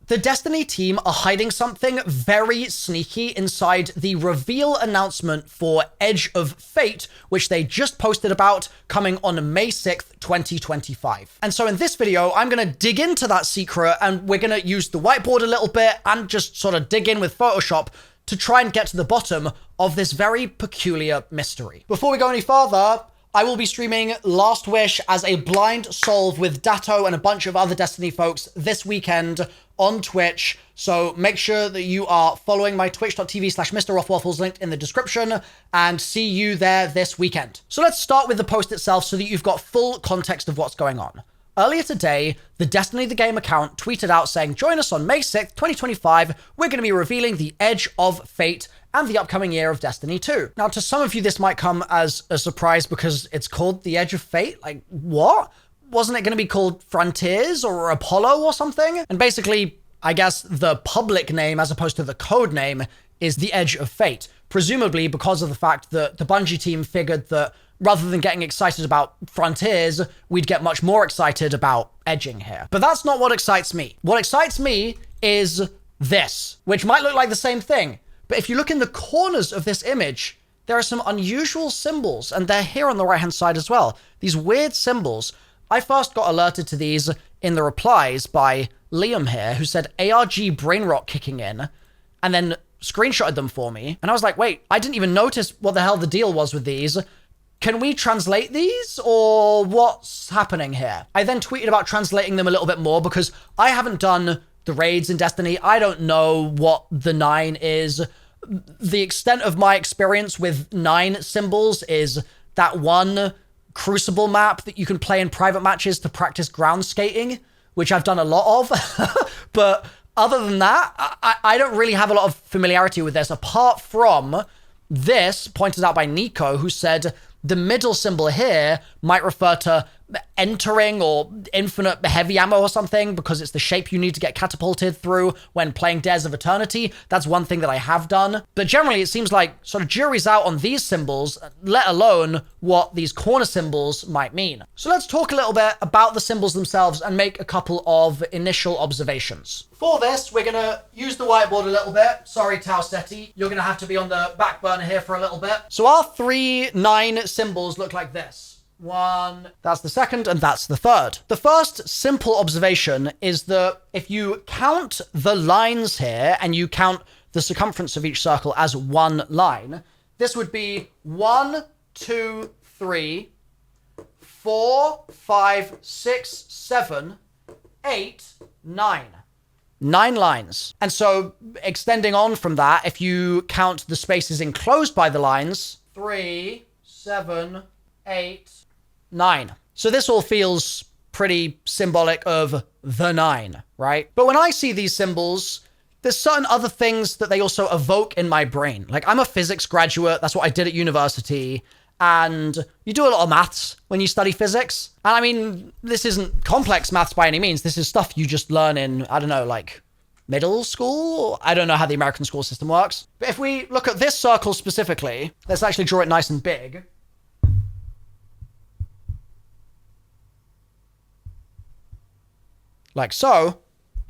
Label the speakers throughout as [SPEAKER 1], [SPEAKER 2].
[SPEAKER 1] The Destiny team are hiding something very sneaky inside the reveal announcement for Edge of Fate, which they just posted about, coming on May 6th, 2025. And so in this video, I'm going to dig into that secret, and we're going to use the whiteboard a little bit and just sort of dig in with Photoshop to try and get to the bottom of this very peculiar mystery. Before we go any further, I will be streaming Last Wish as a blind solve with Datto and a bunch of other Destiny folks this weekend on Twitch. So make sure that you are following my twitch.tv/MrRoflWaffles linked in the description, and see you there this weekend. So let's start with the post itself so that you've got full context of what's going on. Earlier today, the Destiny the Game account tweeted out saying, join us on May 6th, 2025. We're going to be revealing the Edge of Fate and the upcoming year of Destiny 2. Now, to some of you, this might come as a surprise because it's called the Edge of Fate. Like, what? Wasn't it going to be called Frontiers or Apollo or something? And basically, I guess the public name as opposed to the code name is the Edge of Fate, presumably because of the fact that the Bungie team figured that rather than getting excited about Frontiers, we'd get much more excited about edging here. But that's not what excites me. What excites me is this, which might look like the same thing. But if you look in the corners of this image, there are some unusual symbols, and they're here on the right-hand side as well. These weird symbols. I first got alerted to these in the replies by Liam here, who said ARG brain rot kicking in, and then screenshotted them for me. And I was like, wait, I didn't even notice what the hell the deal was with these. Can we translate these, or what's happening here? I then tweeted about translating them a little bit more because I haven't done the raids in Destiny. I don't know what the 9 is. The extent of my experience with 9 symbols is that one Crucible map that you can play in private matches to practice ground skating, which I've done a lot of. But other than that, I don't really have a lot of familiarity with this, apart from this pointed out by Nico, who said the middle symbol here might refer to entering or infinite heavy ammo or something, because it's the shape you need to get catapulted through when playing Dares of Eternity. That's one thing that I have done. But generally, it seems like sort of jury's out on these symbols, let alone what these corner symbols might mean. So let's talk a little bit about the symbols themselves and make a couple of initial observations. For this, we're going to use the whiteboard a little bit. Sorry, Taustetti, you're going to have to be on the back burner here for a little bit. So our 3 9 symbols look like this. 1, that's the second, and that's the third. The first simple observation is that if you count the lines here and you count the circumference of each circle as one line, this would be 1, 2, 3, 4, 5, 6, 7, 8, 9. 9 lines. And so extending on from that, if you count the spaces enclosed by the lines, 3, 7, 8, 9. So this all feels pretty symbolic of the 9, right? But when I see these symbols, there's certain other things that they also evoke in my brain. Like, I'm a physics graduate. That's what I did at university. And you do a lot of maths when you study physics. And I mean, this isn't complex maths by any means. This is stuff you just learn in, I don't know, like middle school? I don't know how the American school system works. But if we look at this circle specifically, let's actually draw it nice and big. Like so.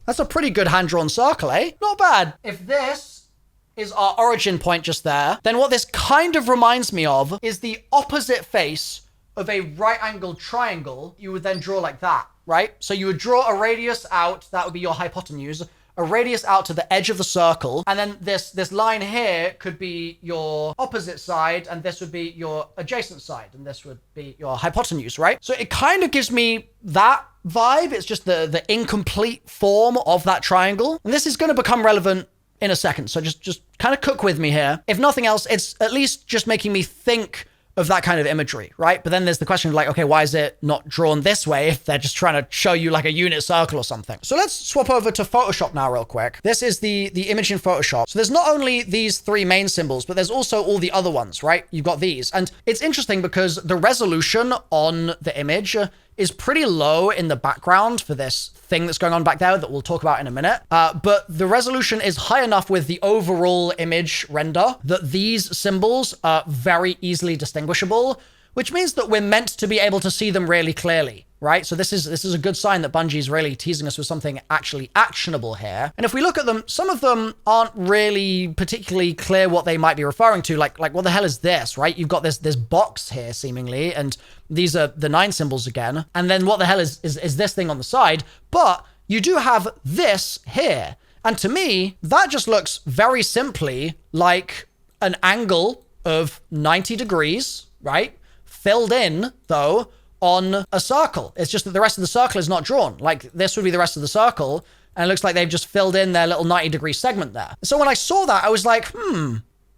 [SPEAKER 1] That's a pretty good hand-drawn circle, eh? Not bad. If this is our origin point just there, then what this kind of reminds me of is the opposite face of a right-angled triangle. You would then draw like that, right? So you would draw a radius out, that would be your hypotenuse, a radius out to the edge of the circle, and then this line here could be your opposite side, and this would be your adjacent side, and this would be your hypotenuse, right? So it kind of gives me that vibe. It's just the incomplete form of that triangle. And this is going to become relevant in a second, so just kind of cook with me here. If nothing else, it's at least just making me think of that kind of imagery, right? But then there's the question of like, okay, why is it not drawn this way if they're just trying to show you like a unit circle or something? So let's swap over to Photoshop now real quick. This is the image in Photoshop. So there's not only these 3 main symbols, but there's also all the other ones, right? You've got these. And it's interesting because the resolution on the image is pretty low in the background for this thing that's going on back there that we'll talk about in a minute. But the resolution is high enough with the overall image render that these symbols are very easily distinguishable, which means that we're meant to be able to see them really clearly. right? So this is a good sign that Bungie's really teasing us with something actually actionable here. And if we look at them, some of them aren't really particularly clear what they might be referring to. Like what the hell is this, right? You've got this box here seemingly, and these are the 9 symbols again. And then what the hell is this thing on the side? But you do have this here. And to me, that just looks very simply like an angle of 90 degrees, right? Filled in, though, on a circle. It's just that the rest of the circle is not drawn. Like, this would be the rest of the circle, and it looks like they've just filled in their little 90-degree segment there. So when I saw that, I was like,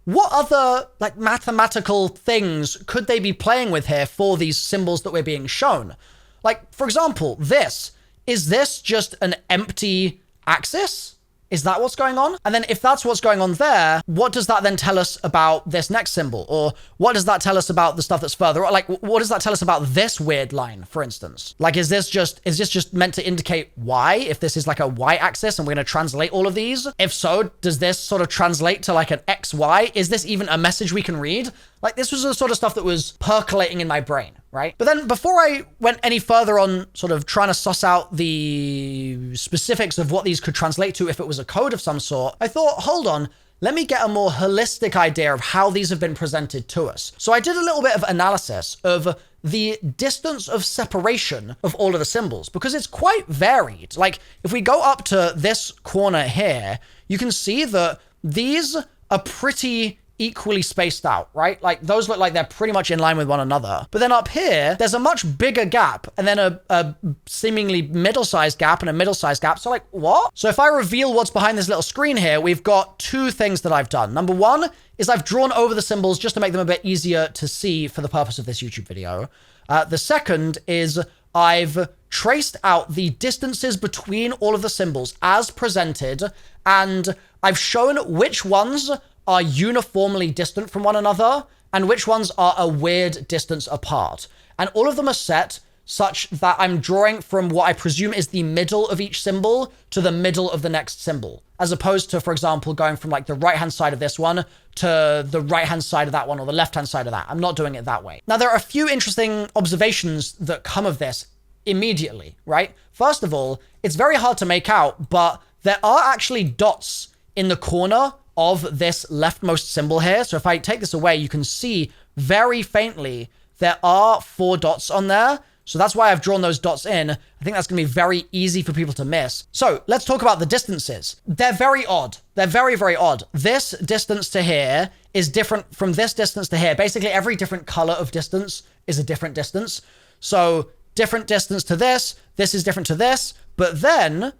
[SPEAKER 1] what other, like, mathematical things could they be playing with here for these symbols that we're being shown? Like, for example, is this just an empty axis? Is that what's going on? And then if that's what's going on there, what does that then tell us about this next symbol? Or what does that tell us about the stuff that's further? Like, what does that tell us about this weird line, for instance? Like, is this just meant to indicate Y? If this is like a Y axis and we're going to translate all of these? If so, does this sort of translate to like an XY? Is this even a message we can read? Like, this was the sort of stuff that was percolating in my brain, right? But then before I went any further on sort of trying to suss out the specifics of what these could translate to if it was a code of some sort, I thought, hold on, let me get a more holistic idea of how these have been presented to us. So I did a little bit of analysis of the distance of separation of all of the symbols, because it's quite varied. Like, if we go up to this corner here, you can see that these are pretty equally spaced out, right? Like, those look like they're pretty much in line with one another. But then up here, there's a much bigger gap, and then a seemingly middle-sized gap and a middle-sized gap. So like, what? So if I reveal what's behind this little screen here, we've got 2 things that I've done. Number 1 is I've drawn over the symbols just to make them a bit easier to see for the purpose of this YouTube video. The second is I've traced out the distances between all of the symbols as presented, and I've shown which ones are uniformly distant from one another and which ones are a weird distance apart. And all of them are set such that I'm drawing from what I presume is the middle of each symbol to the middle of the next symbol, as opposed to, for example, going from like the right-hand side of this one to the right-hand side of that one or the left-hand side of that. I'm not doing it that way. Now, there are a few interesting observations that come of this immediately, right? First of all, it's very hard to make out, but there are actually dots in the corner of this leftmost symbol here. So if I take this away, you can see very faintly there are 4 dots on there. So that's why I've drawn those dots in. I think that's going to be very easy for people to miss. So let's talk about the distances. They're very odd. They're very, very odd. This distance to here is different from this distance to here. Basically, every different color of distance is a different distance. So different distance to this. This is different to this. But then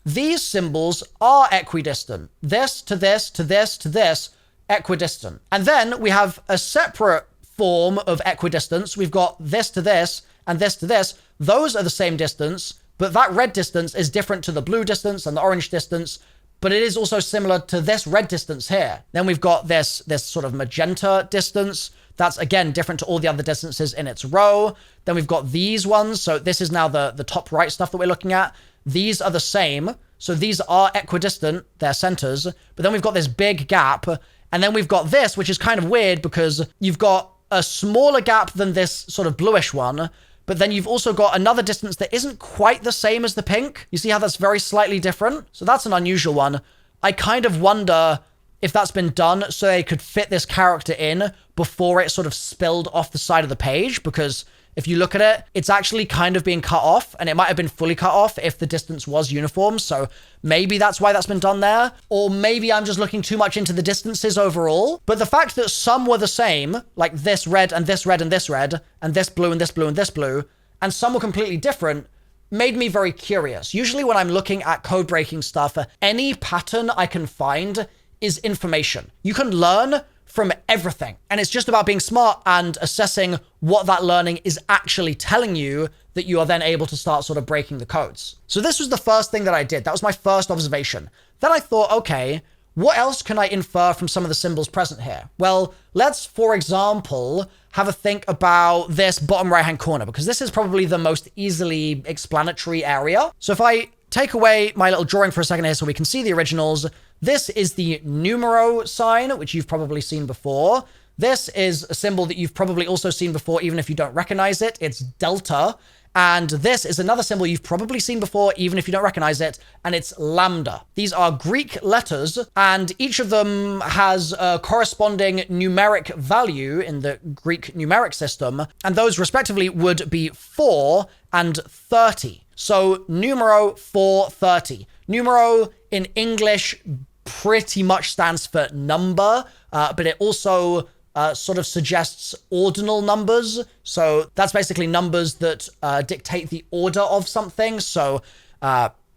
[SPEAKER 1] these symbols are equidistant. This to this to this to this, equidistant. And then we have a separate form of equidistance. We've got this to this and this to this. Those are the same distance, but that red distance is different to the blue distance and the orange distance, but it is also similar to this red distance here. Then we've got this sort of magenta distance. That's, again, different to all the other distances in its row. Then we've got these ones. So this is now the top right stuff that we're looking at. These are the same. So these are equidistant, they're centers. But then we've got this big gap. And then we've got this, which is kind of weird because you've got a smaller gap than this sort of bluish one. But then you've also got another distance that isn't quite the same as the pink. You see how that's very slightly different? So that's an unusual one. I kind of wonder if that's been done so they could fit this character in before it sort of spilled off the side of the page, because if you look at it, it's actually kind of being cut off, and it might have been fully cut off if the distance was uniform. So maybe that's why that's been done there. Or maybe I'm just looking too much into the distances overall. But the fact that some were the same, like this red and this red and this red, and this blue and this blue and this blue, and some were completely different, made me very curious. Usually when I'm looking at code breaking stuff, any pattern I can find is information. You can learn from everything. And it's just about being smart and assessing what that learning is actually telling you that you are then able to start sort of breaking the codes. So this was the first thing that I did. That was my first observation. Then I thought, okay, what else can I infer from some of the symbols present here? Well, let's, for example, have a think about this bottom right-hand corner, because this is probably the most easily explanatory area. So if I take away my little drawing for a second here so we can see the originals, this is the numero sign, which you've probably seen before. This is a symbol that you've probably also seen before, even if you don't recognize it. It's delta. And this is another symbol you've probably seen before, even if you don't recognize it, and it's lambda. These are Greek letters, and each of them has a corresponding numeric value in the Greek numeric system, and those respectively would be 4 and 30. So numero 430. Numero in English pretty much stands for number, but it also sort of suggests ordinal numbers. So that's basically numbers that dictate the order of something. So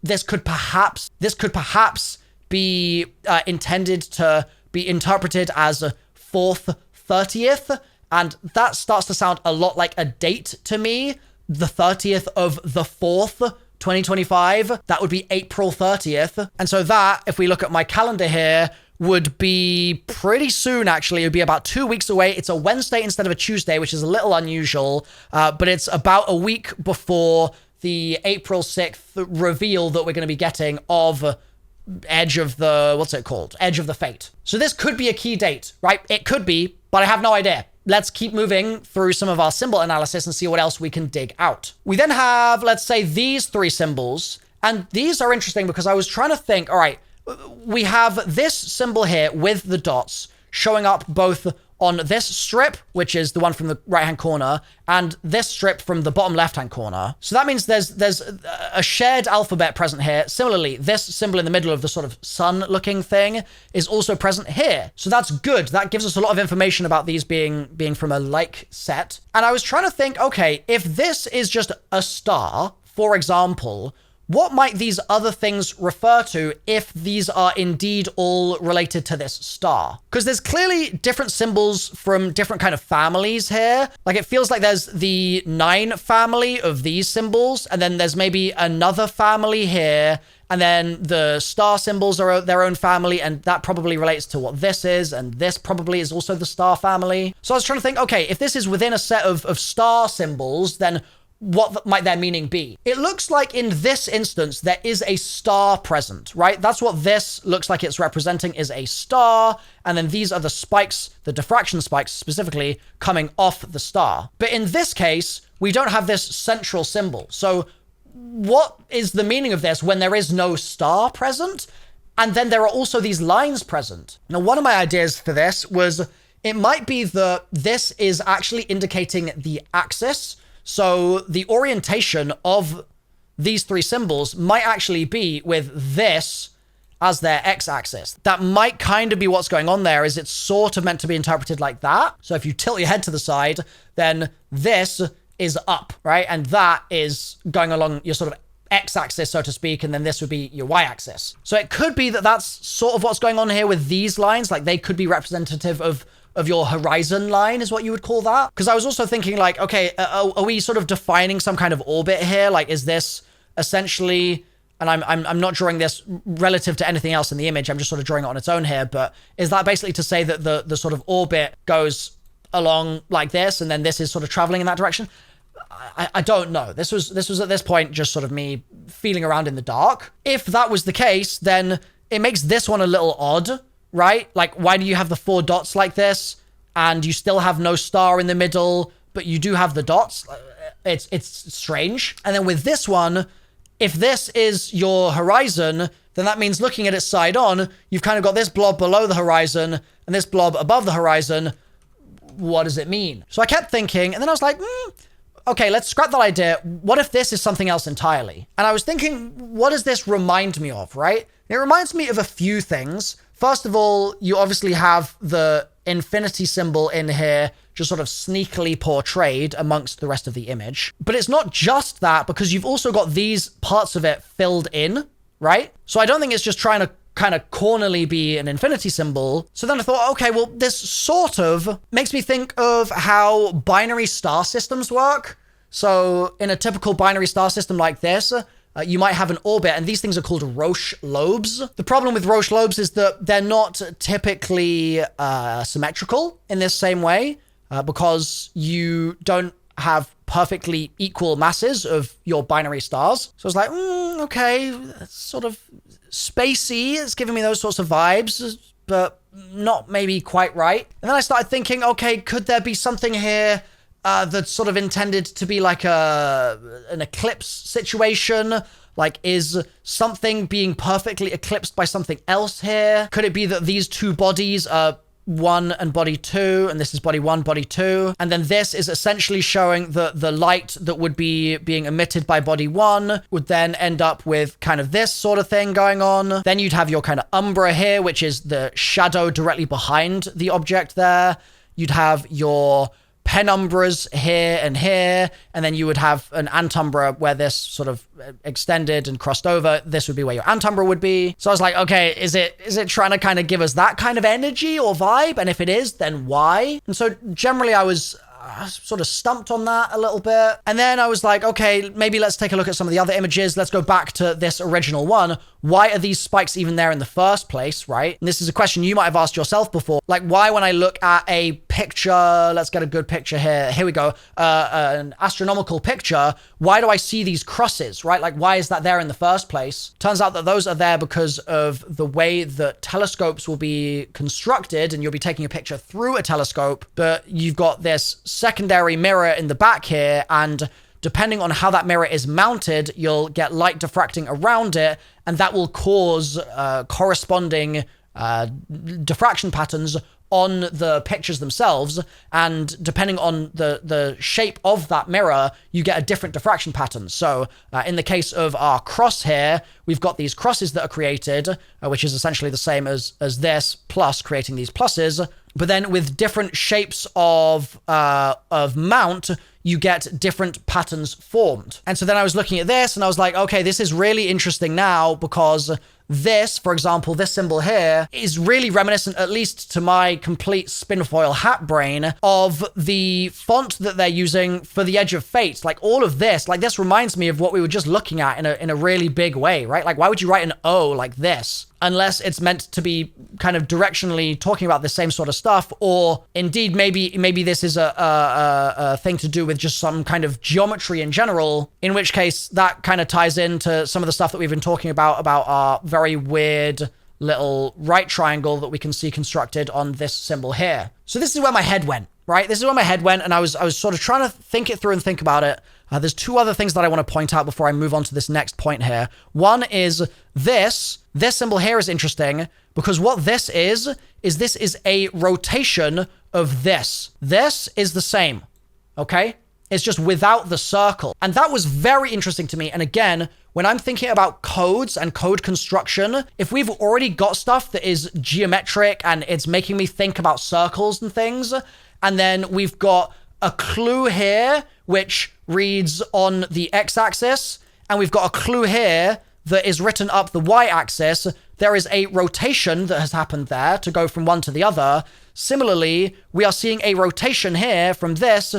[SPEAKER 1] this could perhaps be intended to be interpreted as a 4th 30th, and that starts to sound a lot like a date to me. The 30th of the 4th, 2025. That would be April 30th. And so that, if we look at my calendar here, would be pretty soon, actually. It would be about 2 weeks away. It's a Wednesday instead of a Tuesday, which is a little unusual, but it's about a week before the April 6th reveal that we're going to be getting of Edge of the, what's it called? Edge of the Fate. So this could be a key date, right? It could be, but I have no idea. Let's keep moving through some of our symbol analysis and see what else we can dig out. We then have, let's say, these 3 symbols, and these are interesting because I was trying to think, all right, we have this symbol here with the dots showing up both on this strip, which is the one from the right-hand corner, and this strip from the bottom left-hand corner. So that means there's a shared alphabet present here. Similarly, this symbol in the middle of the sort of sun-looking thing is also present here. So that's good. That gives us a lot of information about these being from a like set. And I was trying to think, okay, if this is just a star, for example, what might these other things refer to if these are indeed all related to this star? Because there's clearly different symbols from different kind of families here. Like, it feels like there's the 9 family of these symbols, and then there's maybe another family here, and then the star symbols are their own family, and that probably relates to what this is, and this probably is also the star family. So I was trying to think, okay, if this is within a set of star symbols, then what might their meaning be? It looks like in this instance, there is a star present, right? That's what this looks like it's representing, is a star. And then these are the spikes, the diffraction spikes specifically, coming off the star. But in this case, we don't have this central symbol. So what is the meaning of this when there is no star present? And then there are also these lines present. Now, one of my ideas for this was it might be that this is actually indicating the axis. So the orientation of these 3 symbols might actually be with this as their x-axis. That might kind of be what's going on there, is it's sort of meant to be interpreted like that. So if you tilt your head to the side, then this is up, right? And that is going along your sort of x-axis, so to speak, and then this would be your y-axis. So it could be that that's sort of what's going on here with these lines. Like, they could be representative of your horizon line, is what you would call that. Because I was also thinking, like, okay, are we sort of defining some kind of orbit here? Like, is this essentially, and I'm not drawing this relative to anything else in the image, I'm just sort of drawing it on its own here, but is that basically to say that the sort of orbit goes along like this, and then this is sort of traveling in that direction? I don't know. This was at this point just sort of me feeling around in the dark. If that was the case, then it makes this one a little odd, right? Like, why do you have the 4 dots like this, and you still have no star in the middle, but you do have the dots? It's strange. And then with this one, if this is your horizon, then that means looking at it side on, you've kind of got this blob below the horizon and this blob above the horizon. What does it mean? So I kept thinking, and then I was like, okay, let's scrap that idea. What if this is something else entirely? And I was thinking, what does this remind me of, right? It reminds me of a few things. First of all, you obviously have the infinity symbol in here, just sort of sneakily portrayed amongst the rest of the image. But it's not just that, because you've also got these parts of it filled in, right? So I don't think it's just trying to kind of cornerly be an infinity symbol. So then I thought, okay, well, this sort of makes me think of how binary star systems work. So in a typical binary star system like this, you might have an orbit, and these things are called Roche lobes. The problem with Roche lobes is that they're not typically symmetrical in this same way, because you don't have perfectly equal masses of your binary stars. So I was like, okay, that's sort of spacey. It's giving me those sorts of vibes, but not maybe quite right. And then I started thinking, okay, could there be something here that's sort of intended to be like an eclipse situation? Like, is something being perfectly eclipsed by something else here? Could it be that these two bodies are 1 and body 2, and this is body 1, body 2, and then this is essentially showing the light that would be being emitted by body 1 would then end up with kind of this sort of thing going on. Then you'd have your kind of umbra here, which is the shadow directly behind the object there. You'd have your penumbras here, and then you would have an antumbra where this sort of extended and crossed over. This would be where your antumbra would be. So I was like, okay, is it trying to kind of give us that kind of energy or vibe? And if it is, then why? And so generally I was sort of stumped on that a little bit. And then I was like, okay, maybe let's take a look at some of the other images. Let's go back to this original one. Why are these spikes even there in the first place, right? And this is a question you might have asked yourself before. Like, why when I look at a picture, let's get a good picture here. Here we go. An astronomical picture. Why do I see these crosses, right? Like, why is that there in the first place? Turns out that those are there because of the way that telescopes will be constructed, and you'll be taking a picture through a telescope, but you've got this secondary mirror in the back here, and depending on how that mirror is mounted, you'll get light diffracting around it, and that will cause corresponding diffraction patterns on the pictures themselves. And depending on the shape of that mirror, you get a different diffraction pattern. So in the case of our cross here, we've got these crosses that are created, which is essentially the same as this, plus creating these pluses. But then with different shapes of mount, you get different patterns formed. And so then I was looking at this and I was like, okay, this is really interesting now, because this, for example, this symbol here is really reminiscent, at least to my complete spinfoil hat brain, of the font that they're using for the Edge of Fate. Like, all of this, like, this reminds me of what we were just looking at in a really big way, right? Like, why would you write an O like this? Unless it's meant to be kind of directionally talking about the same sort of stuff, or indeed maybe this is a thing to do with just some kind of geometry in general, in which case that kind of ties into some of the stuff that we've been talking about our very weird little right triangle that we can see constructed on this symbol here. So this is where my head went, right? This is where my head went, and I was sort of trying to think it through and think about it. There's two other things that I want to point out before I move on to this next point here. One is this symbol here is interesting, because what this is a rotation of this. This is the same, okay? It's just without the circle. And that was very interesting to me. And again, when I'm thinking about codes and code construction, if we've already got stuff that is geometric and it's making me think about circles and things, and then we've got a clue here, which reads on the x-axis, and we've got a clue here that is written up the y-axis, there is a rotation that has happened there to go from one to the other. Similarly, we are seeing a rotation here from this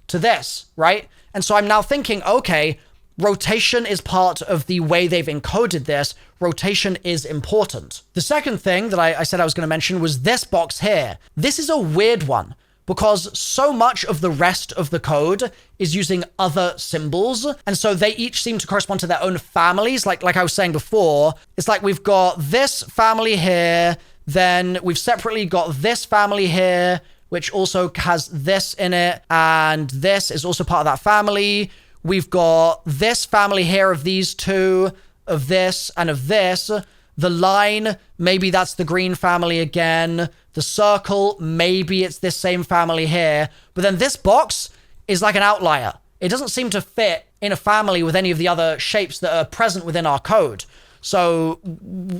[SPEAKER 1] to this, right? And so I'm now thinking, okay, rotation is part of the way they've encoded this. Rotation is important. The second thing that I said I was going to mention was this box here. This is a weird one, because so much of the rest of the code is using other symbols. And so they each seem to correspond to their own families. Like I was saying before, it's like we've got this family here, then we've separately got this family here, which also has this in it, and this is also part of that family. We've got this family here of these two, of this and of this. The line, maybe that's the green family again. The circle, maybe it's this same family here. But then this box is like an outlier. It doesn't seem to fit in a family with any of the other shapes that are present within our code. So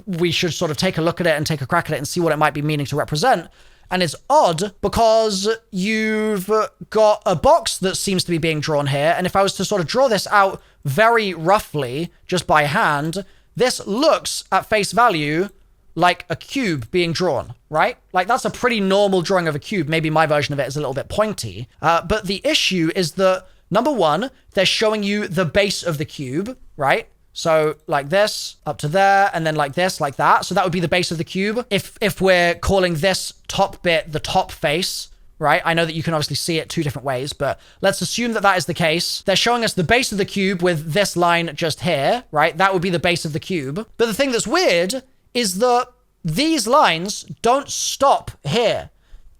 [SPEAKER 1] we should sort of take a look at it and take a crack at it and see what it might be meaning to represent. And it's odd because you've got a box that seems to be being drawn here. And if I was to sort of draw this out very roughly, just by hand, this looks at face value like a cube being drawn, right? Like, that's a pretty normal drawing of a cube. Maybe my version of it is a little bit pointy. But the issue is that, number one, they're showing you the base of the cube, right? So like this up to there, and then like this, like that. So that would be the base of the cube. If we're calling this top bit the top face, right? I know that you can obviously see it two different ways, but let's assume that that is the case. They're showing us the base of the cube with this line just here, right? That would be the base of the cube. But the thing that's weird is that these lines don't stop here.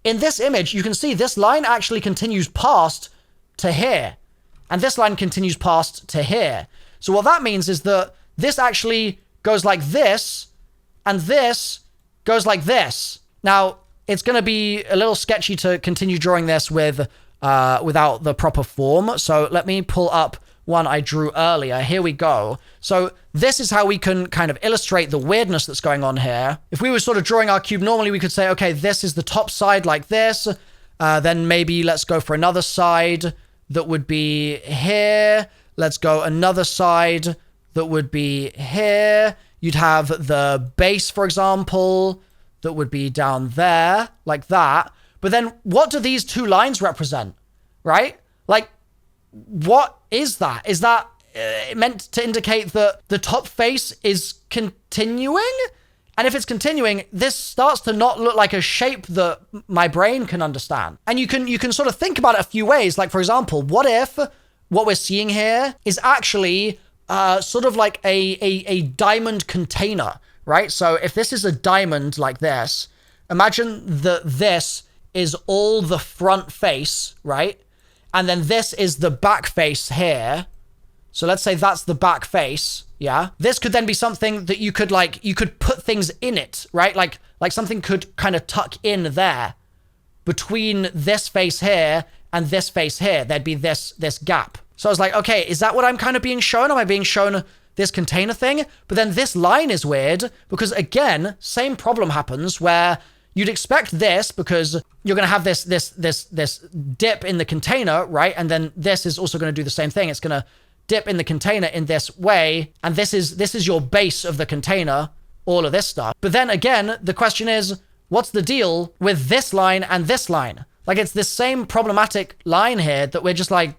[SPEAKER 1] In this image, you can see this line actually continues past to here. And this line continues past to here. So what that means is that this actually goes like this, and this goes like this. Now, it's going to be a little sketchy to continue drawing this with without the proper form. So let me pull up one I drew earlier. Here we go. So this is how we can kind of illustrate the weirdness that's going on here. If we were sort of drawing our cube normally, we could say, okay, this is the top side like this. Then maybe let's go for another side that would be here. Let's go another side that would be here. You'd have the base, for example, that would be down there, like that. But then what do these two lines represent, right? Like, what is that? Is that meant to indicate that the top face is continuing? And if it's continuing, this starts to not look like a shape that my brain can understand. And you can sort of think about it a few ways. Like, for example, what if what we're seeing here is actually sort of like a diamond container, right? So if this is a diamond like this, imagine that this is all the front face, right? And then this is the back face here. So let's say that's the back face, yeah? This could then be something that you could put things in it, right? Like something could kind of tuck in there between this face here and this face here. There'd be this gap. So I was like, okay, is that what I'm kind of being shown? Am I being shown this container thing? But then this line is weird because, again, same problem happens where you'd expect this because you're going to have this dip in the container, right? And then this is also going to do the same thing. It's going to dip in the container in this way. And this is your base of the container, all of this stuff. But then again, the question is, what's the deal with this line and this line? Like, it's this same problematic line here that we're just like,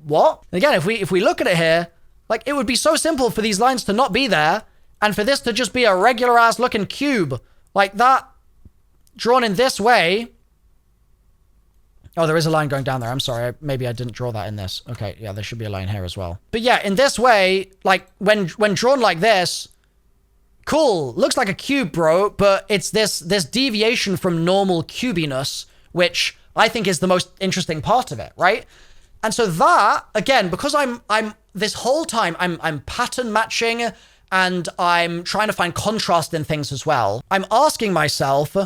[SPEAKER 1] what? And again, if we look at it here, like, it would be so simple for these lines to not be there and for this to just be a regular ass looking cube like that, drawn in this way. Oh, there is a line going down there. I'm sorry. Maybe I didn't draw that in this. Okay, yeah, there should be a line here as well. But yeah, in this way, like, when drawn like this, cool, looks like a cube, bro, but it's this deviation from normal cubiness, which I think is the most interesting part of it, right? And so that, again, because I'm this whole time, I'm pattern matching and I'm trying to find contrast in things as well. I'm asking myself,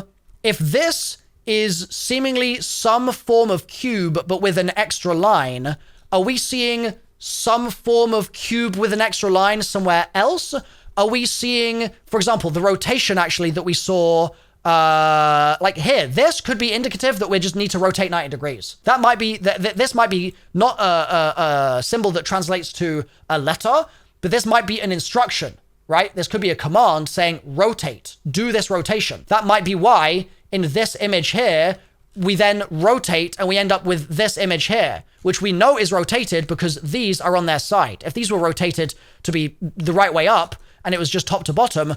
[SPEAKER 1] if this is seemingly some form of cube, but with an extra line, are we seeing some form of cube with an extra line somewhere else? Are we seeing, for example, the rotation actually that we saw like here? This could be indicative that we just need to rotate 90 degrees. That might be, this might be not a symbol that translates to a letter, but this might be an instruction, right? This could be a command saying rotate, do this rotation. That might be why in this image here, we then rotate and we end up with this image here, which we know is rotated because these are on their side. If these were rotated to be the right way up and it was just top to bottom,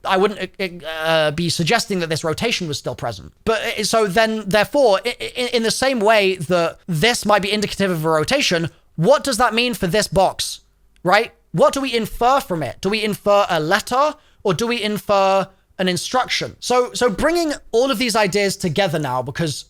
[SPEAKER 1] I wouldn't be suggesting that this rotation was still present. But so then, therefore, in the same way that this might be indicative of a rotation, what does that mean for this box, right? What do we infer from it? Do we infer a letter or do we infer an instruction? So bringing all of these ideas together now, because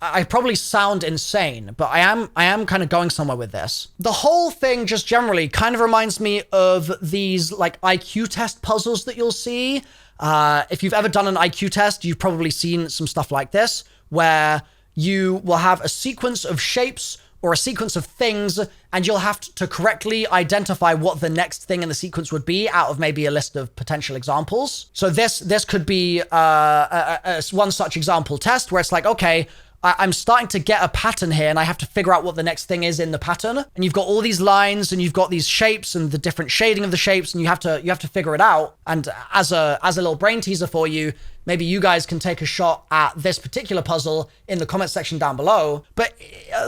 [SPEAKER 1] I probably sound insane, but I am kind of going somewhere with this. The whole thing just generally kind of reminds me of these like IQ test puzzles that you'll see. If you've ever done an IQ test, you've probably seen some stuff like this, where you will have a sequence of shapes or a sequence of things, and you'll have to correctly identify what the next thing in the sequence would be out of maybe a list of potential examples. So this could be one such example test where it's like, okay, I'm starting to get a pattern here and I have to figure out what the next thing is in the pattern. And you've got all these lines and you've got these shapes and the different shading of the shapes, and you have to figure it out. And as a little brain teaser for you, maybe you guys can take a shot at this particular puzzle in the comment section down below. But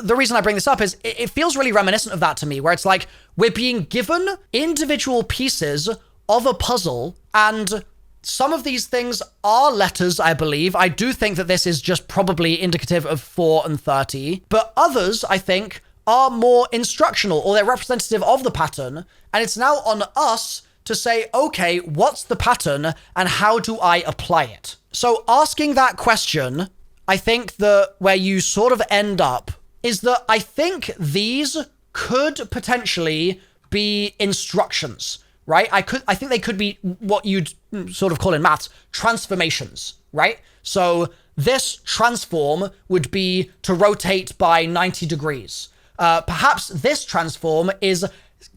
[SPEAKER 1] the reason I bring this up is it feels really reminiscent of that to me, where it's like we're being given individual pieces of a puzzle, and some of these things are letters, I believe. I do think that this is just probably indicative of 4 and 30. But others, I think, are more instructional, or they're representative of the pattern. And it's now on us to say, okay, what's the pattern and how do I apply it? So asking that question, I think that where you sort of end up is that I think these could potentially be instructions, right? I think they could be what you'd sort of call in maths transformations, right? So this transform would be to rotate by 90 degrees. Perhaps this transform is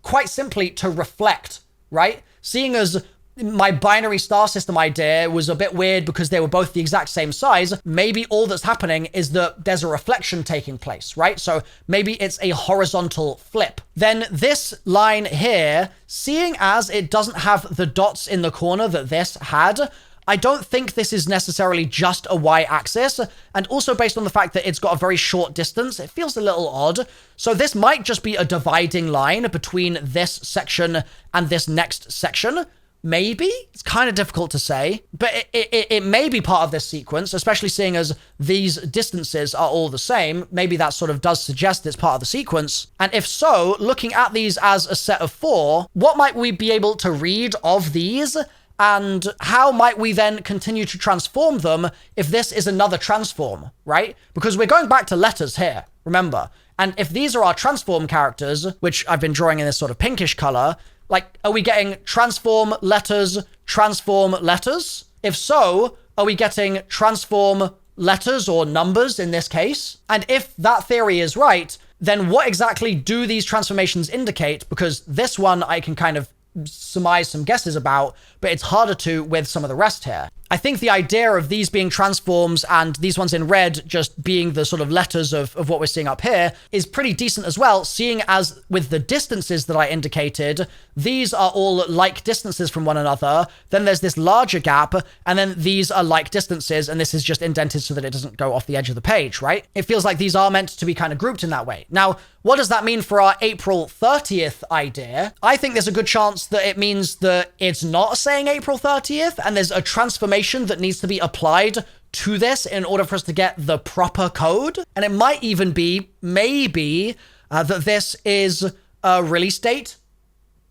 [SPEAKER 1] quite simply to reflect, right? Seeing as my binary star system idea was a bit weird because they were both the exact same size, maybe all that's happening is that there's a reflection taking place, right? So maybe it's a horizontal flip. Then this line here, seeing as it doesn't have the dots in the corner that this had, I don't think this is necessarily just a y-axis, and also based on the fact that it's got a very short distance, it feels a little odd. So this might just be a dividing line between this section and this next section. Maybe? It's kind of difficult to say, but it may be part of this sequence, especially seeing as these distances are all the same. Maybe that sort of does suggest it's part of the sequence. And if so, looking at these as a set of 4, what might we be able to read of these? And how might we then continue to transform them if this is another transform, right? Because we're going back to letters here, remember. And if these are our transform characters, which I've been drawing in this sort of pinkish color, like, are we getting transform letters? If so, are we getting transform letters or numbers in this case? And if that theory is right, then what exactly do these transformations indicate? Because this one I can kind of surmise some guesses about, but it's harder to with some of the rest here. I think the idea of these being transforms and these ones in red just being the sort of letters of what we're seeing up here is pretty decent as well, seeing as with the distances that I indicated, these are all like distances from one another. Then there's this larger gap, and then these are like distances, and this is just indented so that it doesn't go off the edge of the page, right? It feels like these are meant to be kind of grouped in that way. Now, what does that mean for our April 30th idea? I think there's a good chance that it means that it's not saying April 30th, and there's a transformation that needs to be applied to this in order for us to get the proper code. And it might even be, maybe, that this is a release date,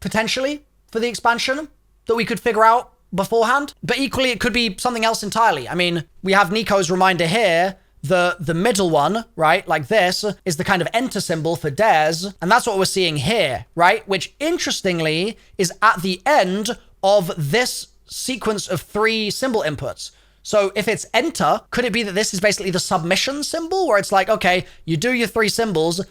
[SPEAKER 1] potentially, for the expansion that we could figure out beforehand. But equally, it could be something else entirely. I mean, we have Nico's reminder here. The middle one, right, like this, is the kind of enter symbol for DES, and that's what we're seeing here, right? Which, interestingly, is at the end of this sequence of 3 symbol inputs. So if it's enter, could it be that this is basically the submission symbol, where it's like, okay, you do your 3 symbols,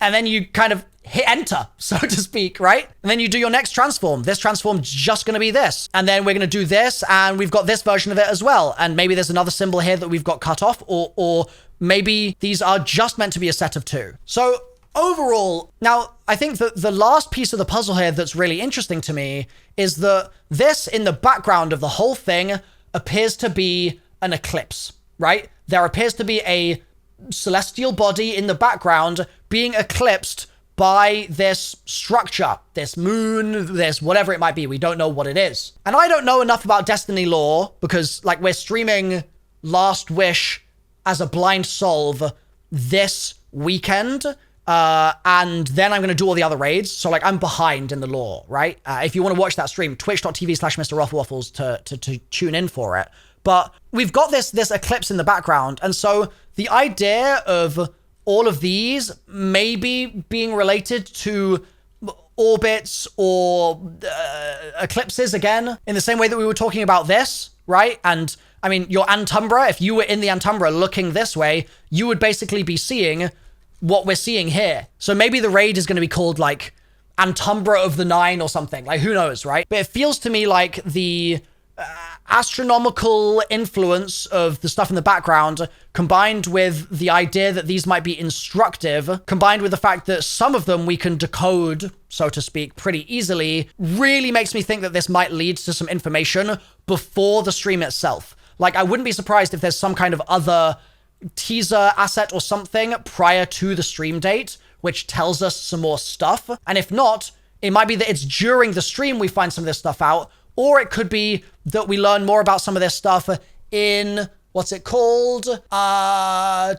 [SPEAKER 1] and then you kind of hit enter, so to speak, right? And then you do your next transform. This transform's just going to be this. And then we're going to do this, and we've got this version of it as well. And maybe there's another symbol here that we've got cut off, or maybe these are just meant to be a set of 2. So overall, now, I think that the last piece of the puzzle here that's really interesting to me is that this, in the background of the whole thing, appears to be an eclipse, right? There appears to be a celestial body in the background being eclipsed by this structure, this moon, this whatever it might be. We don't know what it is. And I don't know enough about Destiny lore because, like, we're streaming Last Wish as a blind solve this weekend. And then I'm going to do all the other raids. So, like, I'm behind in the lore, right? If you want to watch that stream, twitch.tv/MrRoflWaffles to tune in for it. But we've got this eclipse in the background. And so the idea of all of these maybe being related to orbits or eclipses again, in the same way that we were talking about this, right? And I mean, your Antumbra, if you were in the Antumbra looking this way, you would basically be seeing what we're seeing here. So maybe the raid is going to be called like Antumbra of the 9 or something. Like, who knows, right? But it feels to me like the astronomical influence of the stuff in the background, combined with the idea that these might be instructive, combined with the fact that some of them we can decode, so to speak, pretty easily, really makes me think that this might lead to some information before the stream itself. Like, I wouldn't be surprised if there's some kind of other teaser asset or something prior to the stream date, which tells us some more stuff. And if not, it might be that it's during the stream we find some of this stuff out, or it could be that we learn more about some of this stuff in, what's it called?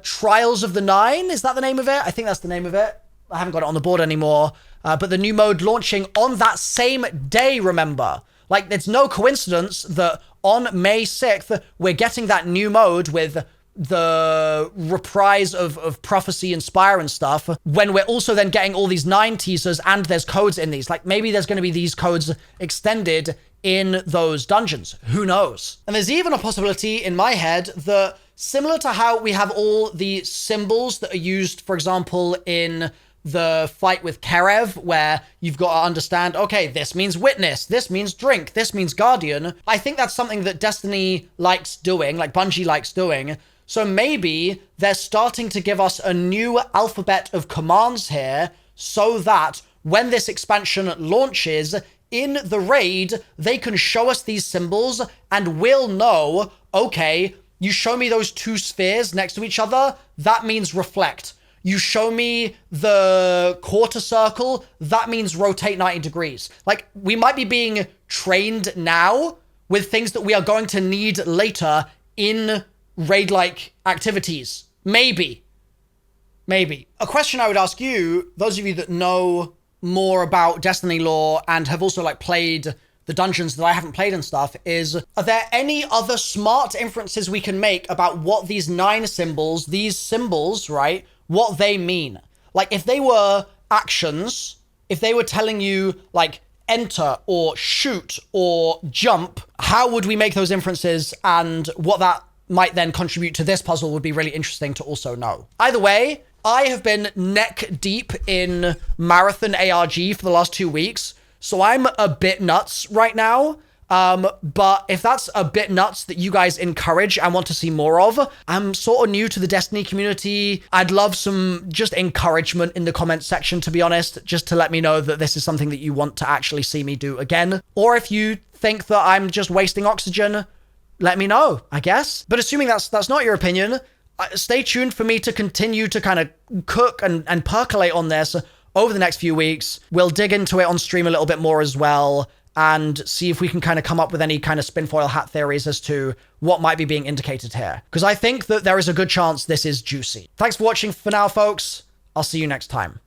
[SPEAKER 1] Trials of the 9? Is that the name of it? I think that's the name of it. I haven't got it on the board anymore. But the new mode launching on that same day, remember? Like, it's no coincidence that on May 6th, we're getting that new mode with the reprise of Prophecy and Spire and stuff, when we're also then getting all these 9 teasers and there's codes in these. Like, maybe there's going to be these codes extended in those dungeons. Who knows? And there's even a possibility in my head that, similar to how we have all the symbols that are used, for example, in the fight with Kerev, where you've got to understand, okay, this means witness, this means drink, this means guardian. I think that's something that Destiny likes doing, like Bungie likes doing. So maybe they're starting to give us a new alphabet of commands here, so that when this expansion launches in the raid, they can show us these symbols and we'll know, okay, you show me those 2 spheres next to each other, that means reflect. You show me the quarter circle, that means rotate 90 degrees. Like, we might be being trained now with things that we are going to need later in raid-like activities. Maybe. A question I would ask you, those of you that know more about Destiny lore and have also like played the dungeons that I haven't played and stuff, is, are there any other smart inferences we can make about what these 9 symbols, these symbols, right, what they mean? Like, if they were actions, if they were telling you like enter or shoot or jump, how would we make those inferences, and what that might then contribute to this puzzle would be really interesting to also know. Either way, I have been neck deep in Marathon ARG for the last 2 weeks, so I'm a bit nuts right now. But if that's a bit nuts that you guys encourage and want to see more of, I'm sort of new to the Destiny community. I'd love some just encouragement in the comments section, to be honest, just to let me know that this is something that you want to actually see me do again. Or if you think that I'm just wasting oxygen, let me know, I guess. But assuming that's not your opinion, stay tuned for me to continue to kind of cook and percolate on this over the next few weeks. We'll dig into it on stream a little bit more as well, and see if we can kind of come up with any kind of spinfoil hat theories as to what might be being indicated here. Because I think that there is a good chance this is juicy. Thanks for watching for now, folks. I'll see you next time.